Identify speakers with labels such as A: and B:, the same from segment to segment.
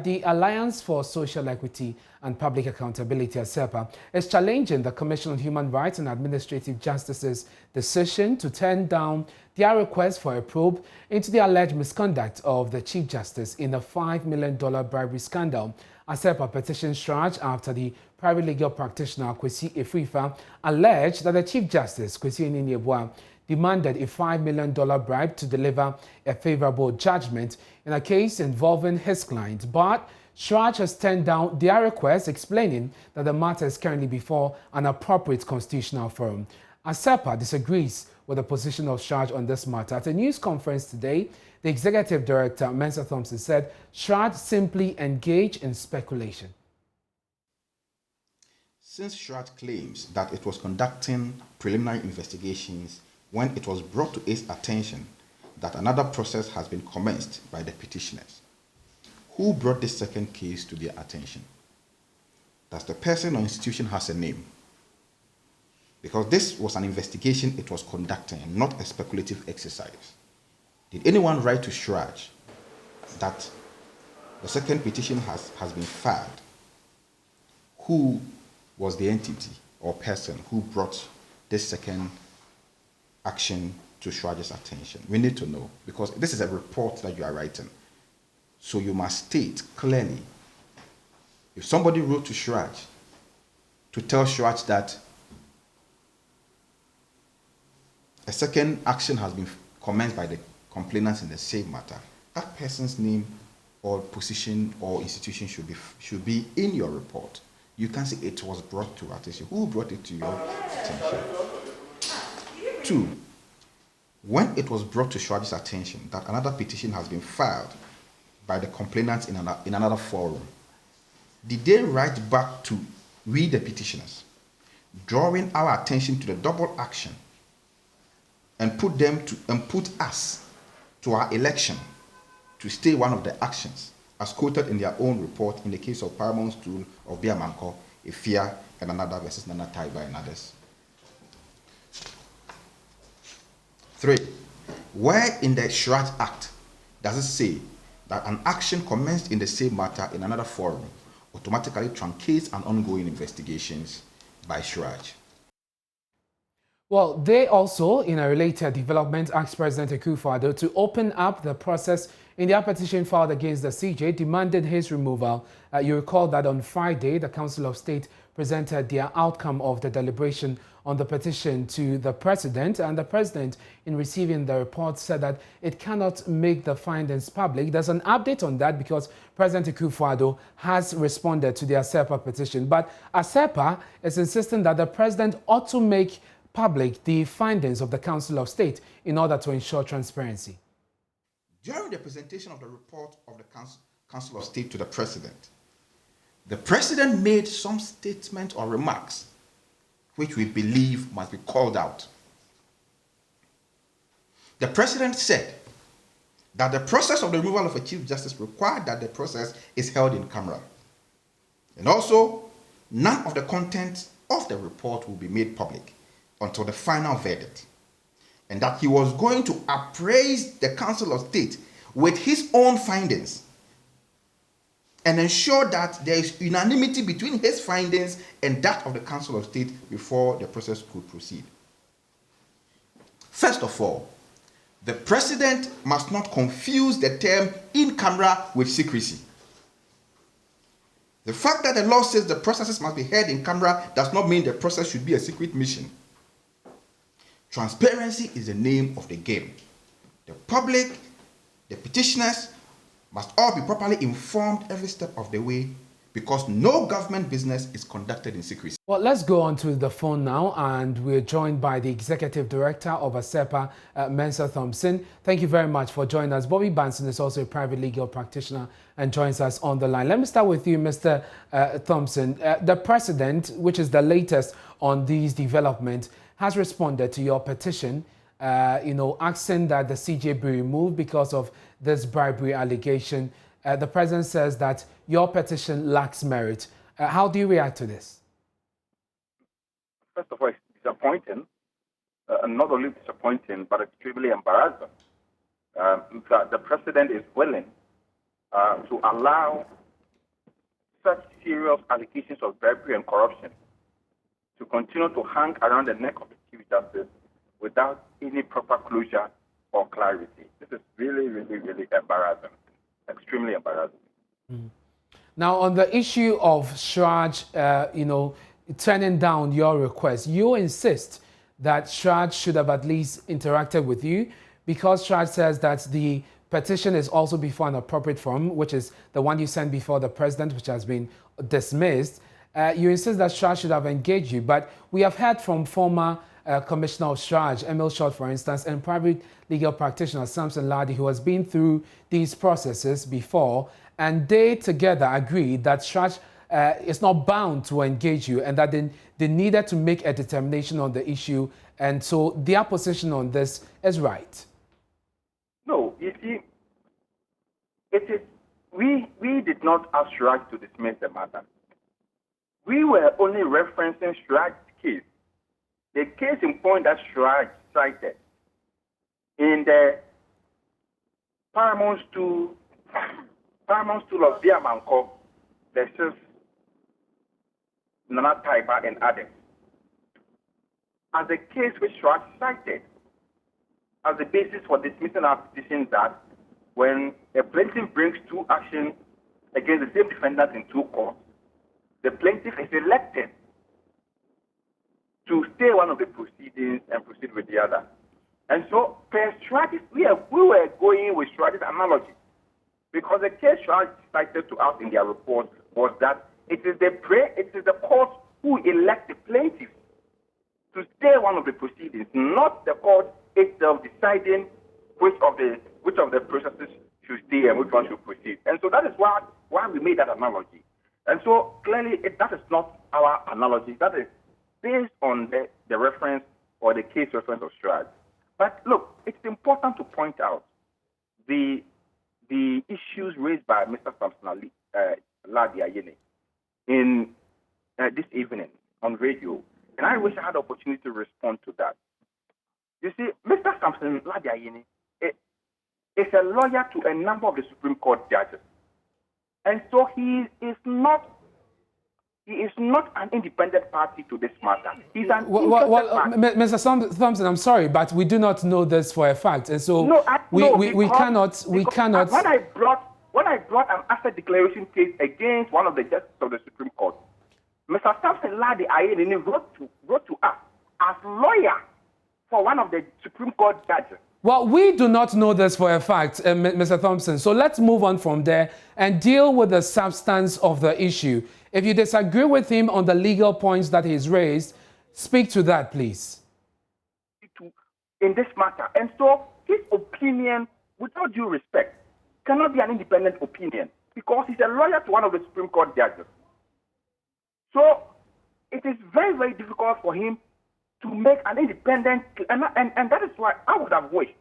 A: the Alliance for Social Equity and Public Accountability, ASEPA, is challenging the Commission on Human Rights and Administrative Justice's decision to turn down their request for a probe into the alleged misconduct of the Chief Justice in the $5 million bribery scandal. ASEPA petition charged after the private legal practitioner Kwesi Efrifa alleged that the Chief Justice, Kwesi Eniniebua, demanded a $5 million bribe to deliver a favorable judgment in a case involving his client. But Shraj has turned down their request, explaining that the matter is currently before an appropriate constitutional forum. ASEPA disagrees with the position of Shraj on this matter. At a news conference today, the executive director, Mensa Thompson, said Shraj simply engaged in speculation.
B: Since Shraj claims that it was conducting preliminary investigations when it was brought to its attention that another process has been commenced by the petitioners, who brought this second case to their attention? Does the person or institution has a name? Because this was an investigation it was conducting, not a speculative exercise. Did anyone write to Shraj that the second petition has been filed? Who was the entity or person who brought this second action to Shraj's attention? We need to know, because this is a report that you are writing. So you must state clearly, if somebody wrote to Shraj to tell Shraj that a second action has been commenced by the complainants in the same matter, that person's name or position or institution should be in your report. You can say it was brought to attention. Who brought it to your attention? 2, when it was brought to Shraj's attention that another petition has been filed by the complainants in another forum, did they write back to we the petitioners, drawing our attention to the double action and put us to our election to stay one of the actions as quoted in their own report in the case of Paramount Stool of Biamanko, Ifia and another versus Nana Taiba and others? 3, where in the Shraj Act does it say that an action commenced in the same matter in another forum automatically truncates an ongoing investigations by Shraj?
A: Well, they also, in a related development, asked President Akufo-Addo to open up the process in their petition filed against the CJ, demanded his removal. You recall that on Friday, the Council of State presented their outcome of the deliberation on the petition to the President, and the President, in receiving the report, said that it cannot make the findings public. There's an update on that because President Akufo-Addo has responded to the ASEPA petition, but ASEPA is insisting that the President ought to make public the findings of the Council of State in order to ensure transparency.
B: During the presentation of the report of the Council of State to the President made some statement or remarks which we believe must be called out. The President said that the process of the removal of a Chief Justice required that the process is held in camera. And also, none of the content of the report will be made public until the final verdict. And that he was going to appraise the Council of State with his own findings and ensure that there is unanimity between his findings and that of the Council of State before the process could proceed. First of all, the President must not confuse the term in camera with secrecy. The fact that the law says the processes must be held in camera does not mean the process should be a secret mission. Transparency is the name of the game. The public, the petitioners, must all be properly informed every step of the way, because no government business is conducted in secrecy.
A: Well, let's go on to the phone now, and we're joined by the Executive Director of ASEPA, Mensa Thompson. Thank you very much for joining us. Bobby Banson is also a private legal practitioner and joins us on the line. Let me start with you, Mr. Thompson. The President, which is the latest on these developments, has responded to your petition, asking that the CJ be removed because of this bribery allegation. The President says that your petition lacks merit. How do you react to this?
C: First of all, it's disappointing, and not only disappointing, but extremely embarrassing that the President is willing to allow such serious allegations of bribery and corruption to continue to hang around the neck of the Chief Justice without any proper closure or clarity. This is really, really, really embarrassing, extremely embarrassing.
A: Mm. Now, on the issue of Shraj, turning down your request, you insist that Shraj should have at least interacted with you, because Shraj says that the petition is also before an appropriate forum, which is the one you sent before the president, which has been dismissed. You insist that Shraj should have engaged you, but we have heard from former Commissioner of Shraj, Emil Short, for instance, and private legal practitioner Samson Ladi, who has been through these processes before, and they together agreed that Shraj is not bound to engage you, and that they needed to make a determination on the issue, and so their position on this is right.
C: No, you see, we did not ask Shraj to dismiss the matter. We were only referencing Shraj's case. The case in point that Shraj cited in the Paramount Stool of Diamanko versus Nana Taiba and others, as a case which Shraj cited as the basis for dismissing our petition, that when a plaintiff brings two actions against the same defendant in two courts, the plaintiff is elected to stay one of the proceedings and proceed with the other. And so, per Shraj, we were going with Shraj's analogy, because the case Shraj cited to us in their report was that it is the court who elect the plaintiff to stay one of the proceedings, not the court itself deciding which of the processes should stay and which one should proceed. And so that is why we made that analogy. And so clearly that is not our analogy. That is based on the reference or the case reference of Shraj. But look, it's important to point out the issues raised by Mr. Samson Ladi Ayene in this evening on radio. And I wish I had the opportunity to respond to that. You see, Mr. Samson Ladi Ayene is a lawyer to a number of the Supreme Court judges. And so he is not an independent party to this matter. He's an
A: Mr. Thompson, I'm sorry, but we do not know this for a fact, and so we cannot.
C: When I brought an asset declaration case against one of the justices of the Supreme Court, Mr. Samson Ladi Ayene wrote to us as lawyer for one of the Supreme Court judges.
A: Well, we do not know this for a fact, Mr. Thompson. So let's move on from there and deal with the substance of the issue. If you disagree with him on the legal points that he's raised, speak to that, please.
C: In this matter. And so his opinion, with all due respect, cannot be an independent opinion, because he's a lawyer to one of the Supreme Court judges. So it is very, very difficult for him to make an independent, and that is why I would have wished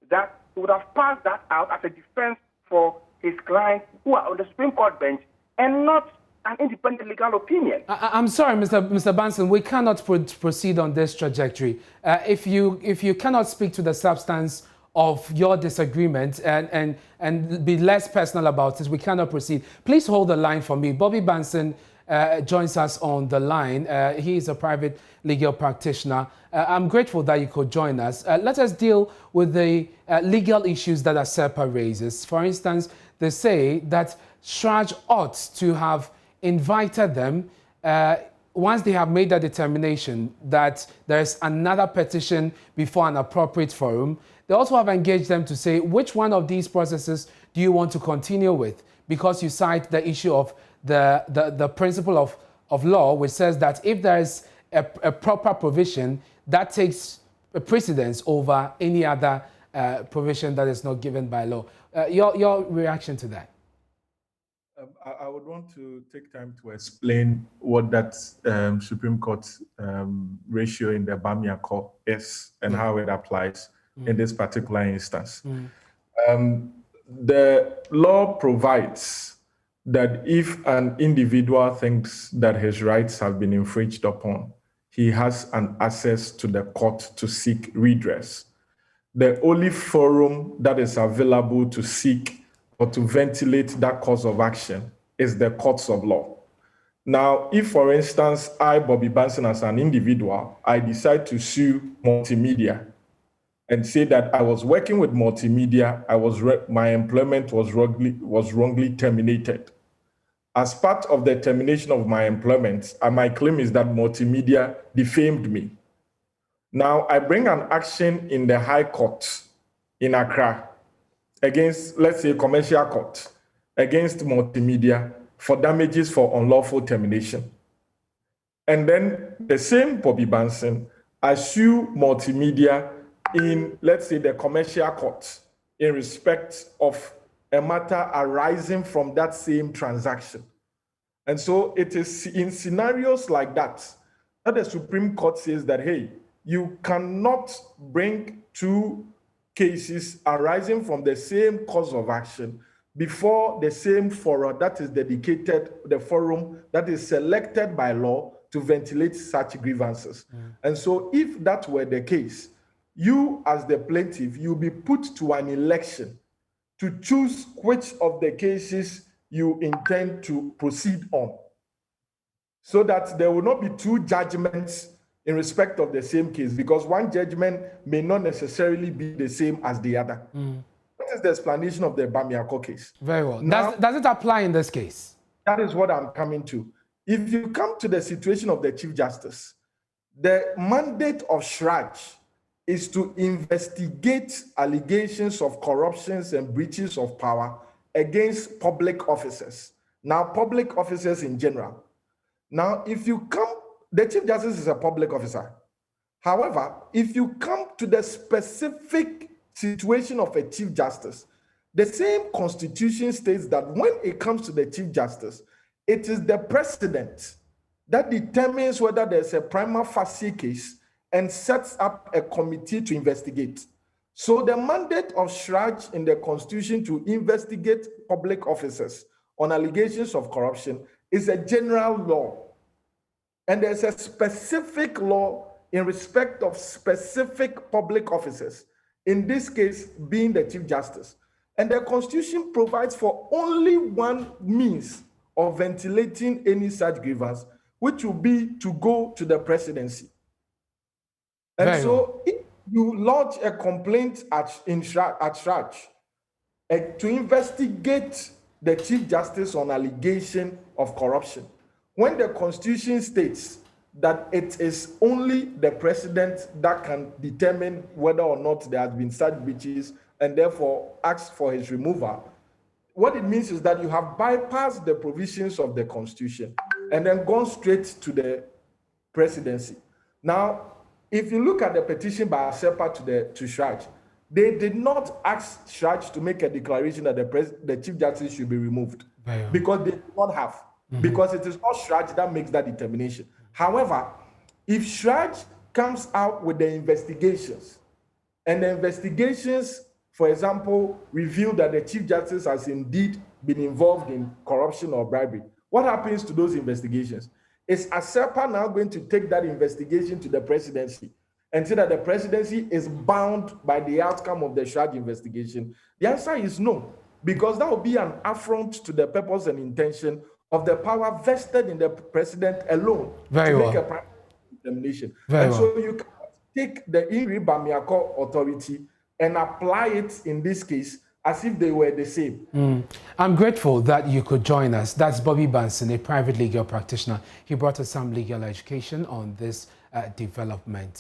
C: that he would have passed that out as a defense for his clients who are on the Supreme Court bench, and not an independent legal opinion.
A: I'm sorry, Mr. Banson, we cannot proceed on this trajectory. If you cannot speak to the substance of your disagreement and be less personal about this, we cannot proceed. Please hold the line for me. Bobby Banson joins us on the line. He is a private legal practitioner. I'm grateful that you could join us. Let us deal with the legal issues that ASEPA raises. For instance, they say that Shraj ought to have invited them once they have made that determination that there's another petition before an appropriate forum. They also have engaged them to say, which one of these processes do you want to continue with? Because you cite the issue of the principle of law, which says that if there is a proper provision, that takes precedence over any other provision that is not given by law. Your reaction to that?
D: I would want to take time to explain what that Supreme Court ratio in the Bamia Court is and how it applies in this particular instance. The law provides that if an individual thinks that his rights have been infringed upon, he has an access to the court to seek redress. The only forum that is available to seek or to ventilate that cause of action is the courts of law. Now, if, for instance, I, Bobby Benson, as an individual, I decide to sue Multimedia and say that I was working with Multimedia, my employment was wrongly terminated. As part of the termination of my employment, my claim is that Multimedia defamed me. Now, I bring an action in the High Court in Accra against, let's say, Commercial Court, against Multimedia for damages for unlawful termination. And then the same Bobby Benson, I sue Multimedia in, let's say, the Commercial Court in respect of a matter arising from that same transaction. And so it is in scenarios like that the Supreme Court says that, hey, you cannot bring two cases arising from the same cause of action before the same forum that is dedicated, the forum that is selected by law to ventilate such grievances. And so if that were the case, you as the plaintiff, you'll be put to an election to choose which of the cases you intend to proceed on, so that there will not be two judgments in respect of the same case, because one judgment may not necessarily be the same as the other. What is the explanation of the Bamiako case?
A: Very well.
D: Now,
A: Does it apply in this case?
D: That is what I'm coming to. If you come to the situation of the Chief Justice, the mandate of SHRAJ is to investigate allegations of corruptions and breaches of power against public officers. Now, public officers in general. Now, if you come, the Chief Justice is a public officer. However, if you come to the specific situation of a Chief Justice, the same Constitution states that when it comes to the Chief Justice, it is the President that determines whether there's a prima facie case and sets up a committee to investigate. So the mandate of SHRAJ in the Constitution to investigate public officers on allegations of corruption is a general law. And there's a specific law in respect of specific public officers, in this case being the Chief Justice. And the Constitution provides for only one means of ventilating any such grievance, which will be to go to the presidency. And so if you lodge a complaint at SHRAJ to investigate the Chief Justice on allegation of corruption, when the Constitution states that it is only the President that can determine whether or not there has been such breaches and therefore ask for his removal, what it means is that you have bypassed the provisions of the Constitution and then gone straight to the presidency. Now, if you look at the petition by ASEPA to SHRAJ, they did not ask SHRAJ to make a declaration that the Chief Justice should be removed, because they did not have, because it is not SHRAJ that makes that determination. However, if SHRAJ comes out with the investigations, and the investigations, for example, reveal that the Chief Justice has indeed been involved in corruption or bribery, what happens to those investigations? Is ASEPA now going to take that investigation to the presidency and say that the presidency is bound by the outcome of the SHRAJ investigation? The answer is no, because that would be an affront to the purpose and intention of the power vested in the president alone make a private determination. So you can take the Ingrid Bamiako authority and apply it in this case as if they were the same.
A: I'm grateful that you could join us. That's Bobby Benson, a private legal practitioner. He brought us some legal education on this development.